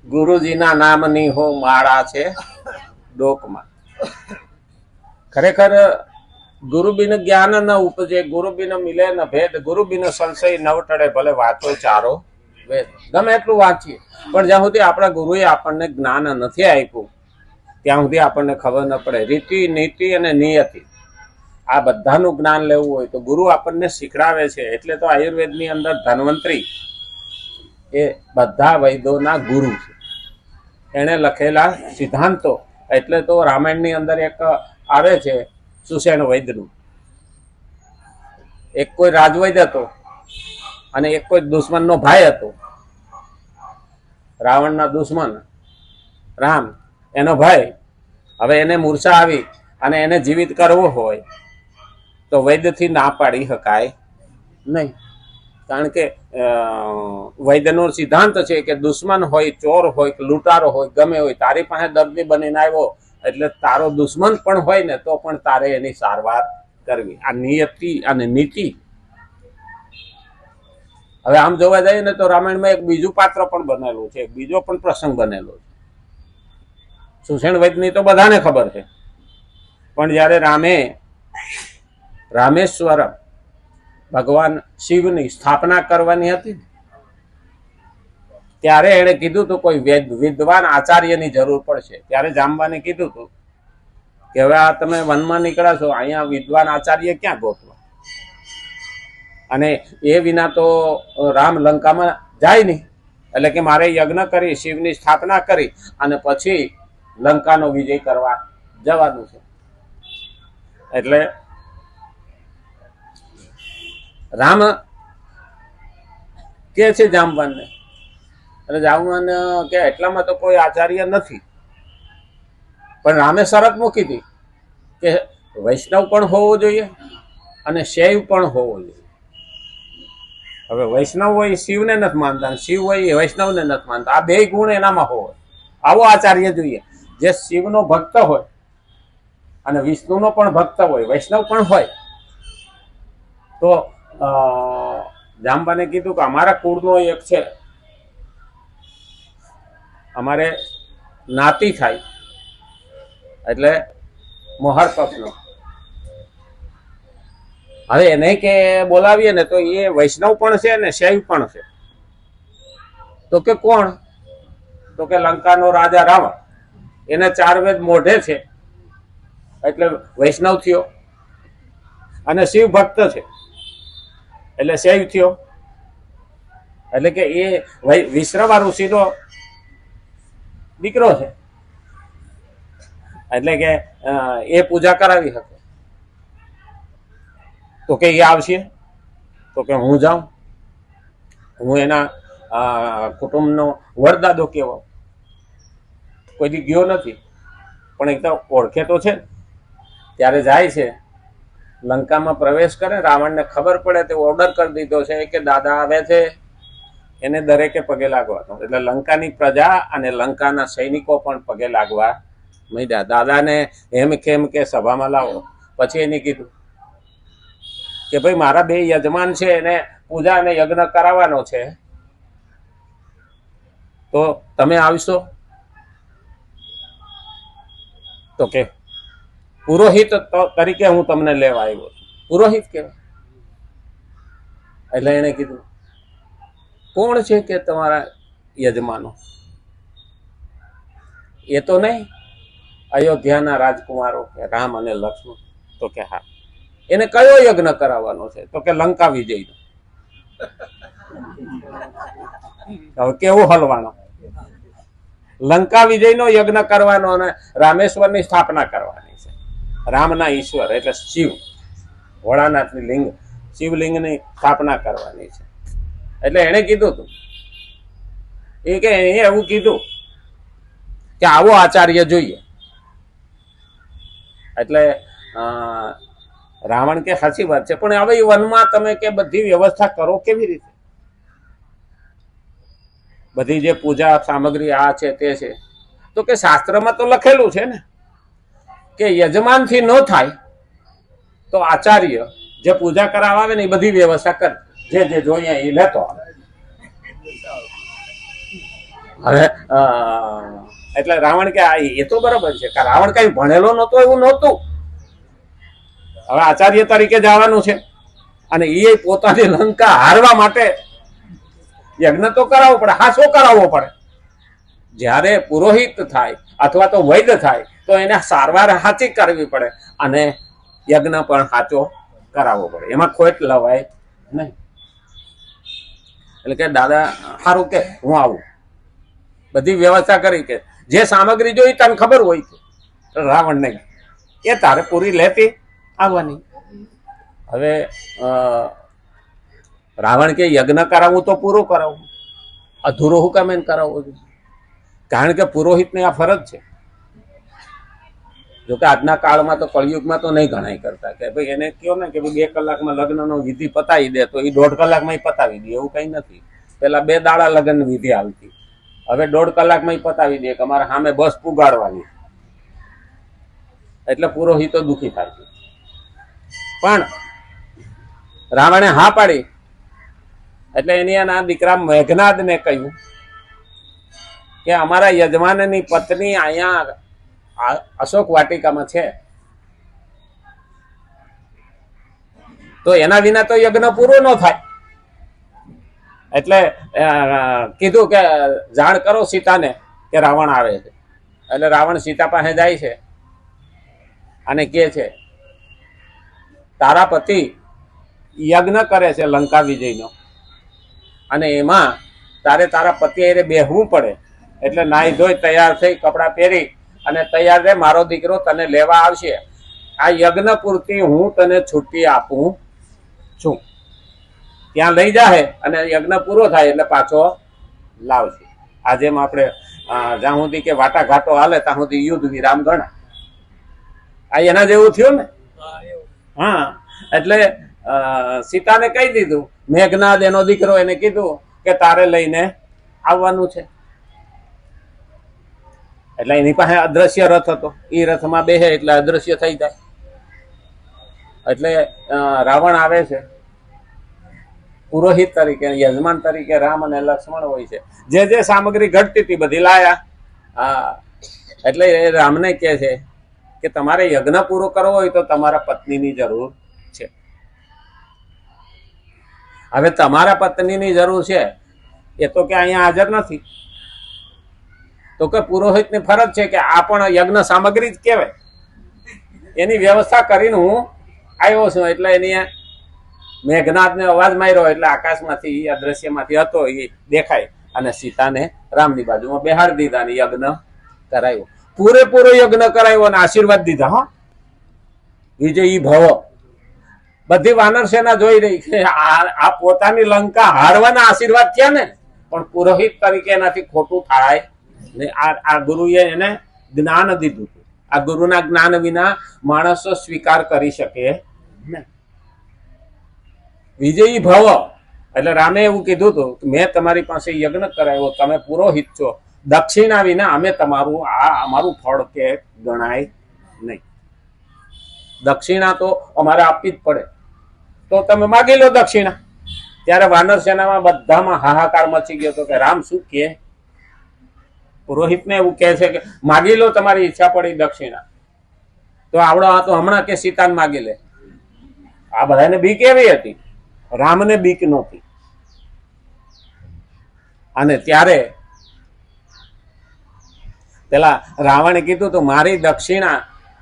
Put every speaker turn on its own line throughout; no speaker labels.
ગુરુજીના નામની હો માળા છે ડોકમાં. ખરેખર ગુરુ બિન જ્ઞાન ન ઉપજે, ગુરુ બિન મિલે ન ભેદ, ગુરુ બિન સંશય નવ ટળે. ભલે વાંચો ચારો વેદ, ગમે એટલું વાંચીએ, પણ જ્યાં સુધી આપણા ગુરુએ આપણને જ્ઞાન નથી આપ્યું ત્યાં સુધી આપણને ખબર ન પડે. રીતિ, નીતિ અને નિયતિ આ બધાનું જ્ઞાન લેવું હોય તો ગુરુ આપણને શીખડાવે છે. એટલે તો આયુર્વેદની અંદર ધન્વંતરી એ બધા વૈદોના ગુરુ છે. એણે લખેલા સિદ્ધાંતો. એટલે તો રામાયણની અંદર એક આવે છે સુષેણ વૈદનું. એક કોઈ રાજવૈદ હતો અને એક કોઈ દુશ્મનનો ભાઈ હતો. રાવણના દુશ્મન રામ, એનો ભાઈ. હવે એને મૂર્છા આવી અને એને જીવિત કરવો હોય તો વૈદ્યથી ના પાડી શકાય નહીં. કારણ કે વૈદ્યનો સિદ્ધાંત છે કે દુશ્મન હોય, ચોર હોય, લૂંટારો હોય, ગમે હોય, તારી પાસે દર્દી બનીને આવ્યો એટલે તારો દુશ્મન પણ હોય ને તો પણ તારે એની સારવાર કરવી. આ નિયતિ અને નીતિ. હવે આમ જોવા જઈએ ને તો રામાયણમાં એક બીજું પાત્ર પણ બનેલું છે, બીજો પણ પ્રસંગ બનેલો છે. સુષેણ વૈદની તો બધાને ખબર છે, પણ જ્યારે રામેશ્વર ભગવાન શિવની સ્થાપના કરવાની હતી ત્યારે એણે કીધું હતું કોઈ વિદ્વાન આચાર્યની જરૂર પડશે. ત્યારે જામવાને કીધું હતું કે હવે આ તમે વનમાં નીકળ્યા છો, અહીંયા વિદ્વાન આચાર્ય ક્યાં ગોતવા? અને એ વિના તો રામ લંકામાં જાય નહીં. એટલે કે મારે યજ્ઞ કરી, શિવની સ્થાપના કરી અને પછી લંકાનો વિજય કરવા જવાનું છે. એટલે રામ કે છે જામવાનને, અને જામવાન કે એટલામાં તો કોઈ આચાર્ય નથી. પણ રામે શરત મૂકી હતી કે વૈષ્ણવ પણ હોવો જોઈએ અને શૈવ પણ હોવો જોઈએ. હવે વૈષ્ણવ હોય શિવને નથી માનતા, શિવ હોય વૈષ્ણવને નથી માનતા. આ બે ગુણ એનામાં હોય. આવો આચાર્ય જોઈએ જે શિવનો ભક્ત હોય અને વિષ્ણુનો પણ ભક્ત હોય, વૈષ્ણવ પણ હોય. તો જામબાને કીધું કે અમારા કુળનો એક છે, અમારે નાતી થાય એટલે મોહર પક્ષનો. હવે એને કે બોલાવીએ ને તો એ વૈષ્ણવ પણ છે ને શૈવ પણ છે. તો કે કોણ? તો કે લંકાનો રાજા રાવણ. એને 4 વેદ મોઢે છે એટલે વૈષ્ણવ થયો, અને શિવ ભક્ત છે એટલે શૈવ થયો. એટલે કે એ વિશ્રવા ઋષિનો દીકરો છે એટલે કે એ પૂજા કરાવી શકે. તો કે એ આવશે? તો કે હું જાઉં, હું એના કુટુંબનો વડદાદો કેવો. કોઈ દી ગયો નથી પણ એકદમ ઓળખે તો છે. ત્યારે જાય છે, લંકામાં પ્રવેશ કરે. રાવણને ખબર પડે તો ઓર્ડર કરી દીધો છે કે દાદા આવે છે, એને દરેકે પગે લાગવાનો. એટલે લંકાની પ્રજા અને લંકાના સૈનિકો પણ પગે લાગવા માંડ્યા. દાદાને એમ કેમ કે સભામાં લાવો. પછી એને કીધું કે ભાઈ મારા 2 યજમાન છે, એને પૂજા અને યજ્ઞ કરાવવાનો છે, તો તમે આવશો? તો કે પુરોહિત તરીકે હું તમને લેવા આવ્યો છું. પુરોહિત કહેવાય. એટલે એને કીધું કોણ છે કે તમારા યજમાનો? એ તો નહીં, અયોધ્યાના રાજકુમારો રામ અને લક્ષ્મણ. તો કે હા. એને કયો યજ્ઞ કરાવવાનો છે? તો કે લંકા વિજયનો. હવે કેવું હલવાનો? લંકા વિજયનો યજ્ઞ કરવાનો અને રામેશ્વરની સ્થાપના કરવાની છે. રામના ઈશ્વર એટલે શિવ, ભોળાનાથની લિંગ, શિવલિંગની સ્થાપના કરવાની છે. એટલે એને કીધું હતું એ કે એવું કીધું કે આવો આચાર્ય જોઈએ. એટલે રાવણ કે સાચી વાત છે, પણ હવે વનમાં તમે કે બધી વ્યવસ્થા કરો કેવી રીતે? બધી જે પૂજા સામગ્રી આ છે તે છે. તો કે શાસ્ત્રમાં તો લખેલું છે ને કે યજમાનથી ન થાય તો આચાર્ય જે પૂજા કરાવવા આવે ને એ બધી વ્યવસ્થા કરે, જે જે જોઈએ એ લેતો આવે. હવે એટલે રાવણ કે એ તો બરાબર છે કે રાવણ કઈ ભણેલો નહોતો એવું નહોતું. હવે આચાર્ય તરીકે જવાનું છે અને એ પોતાની લંકા હારવા માટે યજ્ઞ તો કરાવવો પડે. હા, શું કરાવવો પડે? જ્યારે પુરોહિત થાય અથવા તો વૈદ્ય થાય તો એને સારવાર સાચી કરવી પડે અને યજ્ઞ પણ સાચો કરાવવો પડે, એમાં ખોટ લવાય નહીં. એટલે કે દાદા સારું કે હું આવું, બધી વ્યવસ્થા કરી કે જે સામગ્રી જોઈ તને ખબર હોય છે રાવણ ને એ તારે પૂરી લેતી આવવાની. હવે રાવણ કે યજ્ઞ કરાવવું તો પૂરું કરાવવું, અધૂરો હું કામ એને કરાવવું જોઈએ? કારણ કે પુરોહિતને આ ફરજ છે. જોકે આજના કાળમાં તો કળિયુગમાં તો નહીં ઘણાય કરતા કે ભાઈ એને કયો ને કે 2 કલાકમાં લગ્નનો વિધિ પતાવી દે તો એ 1.5 કલાકમાં પતાવી દે, એવું કઈ નથી. પેલા 2 દાડા લગ્ન વિધિ આવતી, હવે 1.5 કલાકમાં પતાવી દે કે અમારે સામે બસ પુગાડવાની. એટલે પુરોહિતો દુઃખી થાય છે. પણ રાવણે હા પાડી એટલે એની આ દીકરા મેઘનાદને કહ્યું કે અમારા યજમાનની પત્ની અહીંયા અશોક વાટિકામાં છે, તો એના વિના તો યજ્ઞ પૂરો ન થાય. એટલે કીધું કે જાણ કરો સીતાને કે રાવણ આવે છે. એટલે રાવણ સીતા પાસે જાય છે અને કહે છે તારા પતિ યજ્ઞ કરે છે લંકા વિજયનો અને એમાં તારે તારા પતિ એ બેહવું પડે. એટલે નાહી ધોઈ તૈયાર થઈ કપડાં પહેરી અને તૈયાર રહે, મારો દીકરો તને લેવા આવશે. આ યજ્ઞ પૂરતી હું તને છુટ્ટી આપું છું. ત્યાં લઈ જાય અને યજ્ઞ પૂરો થાય એટલે પાછો લાવશે. આજે આપણે જ્યાં સુધી કે વાટાઘાટો હાલે ત્યાં સુધી યુદ્ધ વિરામ ગણા. આ એના જેવું થયું ને. હા, એટલે સીતાને કહી દીધું, મેઘનાદ એનો દીકરો એને કીધું કે તારે લઈને આવવાનું છે. એટલે એની પાસે અદ્રશ્ય રથ હતો, એ રથમાં બેસે એટલે અદ્રશ્ય થઈ જાય. એટલે રાવણ આવે છે પુરોહિત તરીકે, યજમાન તરીકે રામ અને લક્ષ્મણ હોય છે. જે જે સામગ્રી ઘટતી હતી બધી લાયા. એટલે એ રામને કહે છે કે તમારે યજ્ઞ પૂરો કરવો હોય તો તમારા પત્નીની જરૂર છે. હવે તમારા પત્નીની જરૂર છે એ તો કે અહીંયા હાજર નથી, તો કે પુરોહિતની ફરજ છે કે આ પણ યજ્ઞ સામગ્રી જ કહેવાય, એની વ્યવસ્થા કરીને હું આવ્યો છું. એટલે એની મેઘનાથને અવાજ માર્યો એટલે આકાશમાંથી અદ્રશ્યમાંથી હતો એ દેખાય અને સીતાને રામની બાજુમાં બેહાડી દીધા અને યજ્ઞ કરાયો. પૂરેપૂરો યજ્ઞ કરાયો અને આશીર્વાદ દીધા. હા, વિજયી ભવ. બધી વાનર સેના જોઈ રહી કે આ પોતાની લંકા હારવાના આશીર્વાદ થયા ને, પણ પુરોહિત તરીકે એનાથી ખોટું થાય ને. આ ગુરુએ એને જ્ઞાન દીધું હતું. આ ગુરુના જ્ઞાન વિના માણસો સ્વીકાર કરી શકે નહીં. વિજયી ભવ એટલે રામે એવું કીધું હતું કે મેં તમારી પાસે યજ્ઞ કરાવ્યો, તમે પુરોહિત છો, દક્ષિણા વિના અમે તમારું અમારું ફળ કે ગણાય નહીં. દક્ષિણા તો અમારે આપવી જ પડે, તો તમે માગી લો દક્ષિણા. ત્યારે વાનર સેનામાં બધામાં હાહાકાર મચી ગયો હતો કે રામ શું કહે? પુરોહિતને એવું કહે છે કે માગી લો, તમારી ઈચ્છા પડી દક્ષિણા. તો આવડો આ તો હમણાં કે સીતાને માગી લે. આ બધાને બીક એવી હતી, રામને બીક નહોતી. અને ત્યારે પેલા રાવણે કીધું તો મારી દક્ષિણા,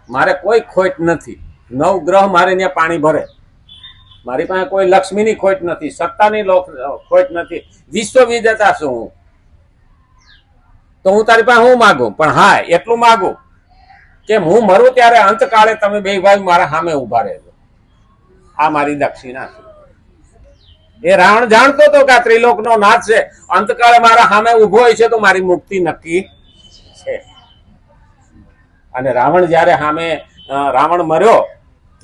મારે કોઈ ખોટ નથી. 9 ગ્રહ મારે ત્યાં પાણી ભરે, મારી પાસે કોઈ લક્ષ્મીની ખોટ નથી, સત્તાની ખોટ નથી, વિશ્વ વિજેતા છું હું. તો હું તારી પાસે હું માગું, પણ હા એટલું માગું કે હું મરું ત્યારે અંતકાળે તમે 2 ભાઈ મારા સામે ઉભા રહેજો. આ મારી દક્ષિણા છે. એ રાવણ જાણતો હતો કે આ ત્રિલોકનો નાથ છે, અંતકાળે મારા સામે ઉભો હોય છે તો મારી મુક્તિ નક્કી છે. અને રાવણ જ્યારે સામે રાવણ મર્યો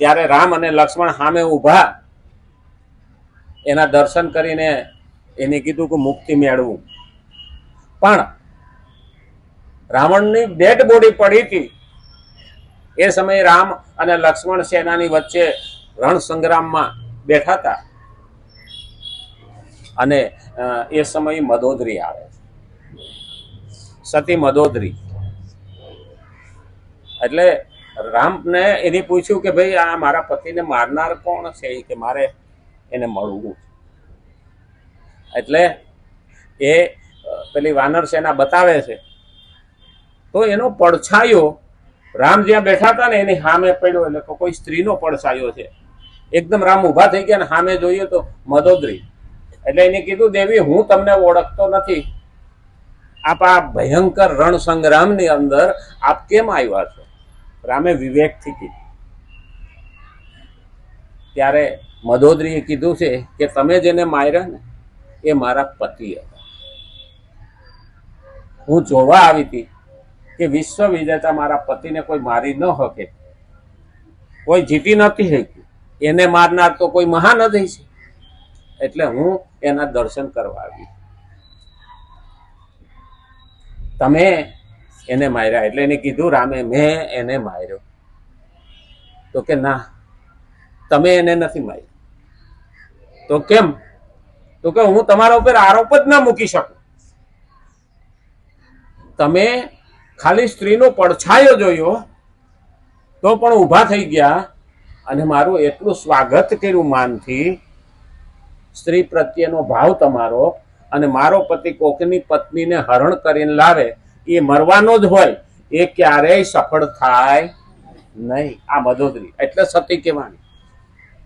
ત્યારે રામ અને લક્ષ્મણ સામે ઉભા, એના દર્શન કરીને એને કીધું કે મુક્તિ મેળવું. પણ રાવણની ડેડ બોડી પડી હતી. એ સમયે રામ અને લક્ષ્મણ સેનાની વચ્ચે રણ સંગ્રામમાં બેઠા હતા અને એ સમયે મદોદરી આવે. સતી મદોદરી. એટલે રામને એને પૂછ્યું કે ભાઈ આ મારા પતિને મારનાર કોણ છે કે મારે એને મળવું. એટલે એ પેલી વાનર સેના બતાવે છે તો એનો પડછાયો રામ જ્યાં બેઠા હતા ને એની સામે પડ્યો. એટલે કોઈ સ્ત્રીનો પડછાયો છે. એકદમ રામ ઉભા થઈ ગયા ને સામે જોઈએ તો મદોદરી. એટલે એને કીધું દેવી હું તમને ઓળખતો નથી, આપ આ ભયંકર રણ સંગ્રામની અંદર આપ કેમ આવ્યા છો? રામે વિવેકથી કીધું. ત્યારે મદોદરીએ કીધું છે કે તમે જેને માર્યા ને એ મારા પતિ હતા. હું જોવા આવી હતી કે વિશ્વ વિજેતા મારા પતિને કોઈ મારી ન શકે, કોઈ જીતી નથી શક્યું. એને મારનાર તો કોઈ મહાનદી છે, એટલે હું એના દર્શન કરવા આવી. તમે એને માર્યા. એટલે એને કીધું રામે મેં એને માર્યો. તો કે ના, તમે એને નથી માર્યો. તો કેમ? તો કે હું તમારા ઉપર આરોપ જ ના મૂકી શકું. તમે ખાલી સ્ત્રીનો પડછાયો જોયો તો પણ ઊભા થઈ ગયા અને મારું એટલું સ્વાગત કર્યું માનથી. સ્ત્રી પ્રત્યેનો ભાવ તમારો, અને મારો પતિ કોકની પત્નીને હરણ કરીને લાવે એ મરવાનો જ હોય, એ ક્યારેય સફળ થાય નહીં. આ મદોદરી એટલે સતી કહેવાની.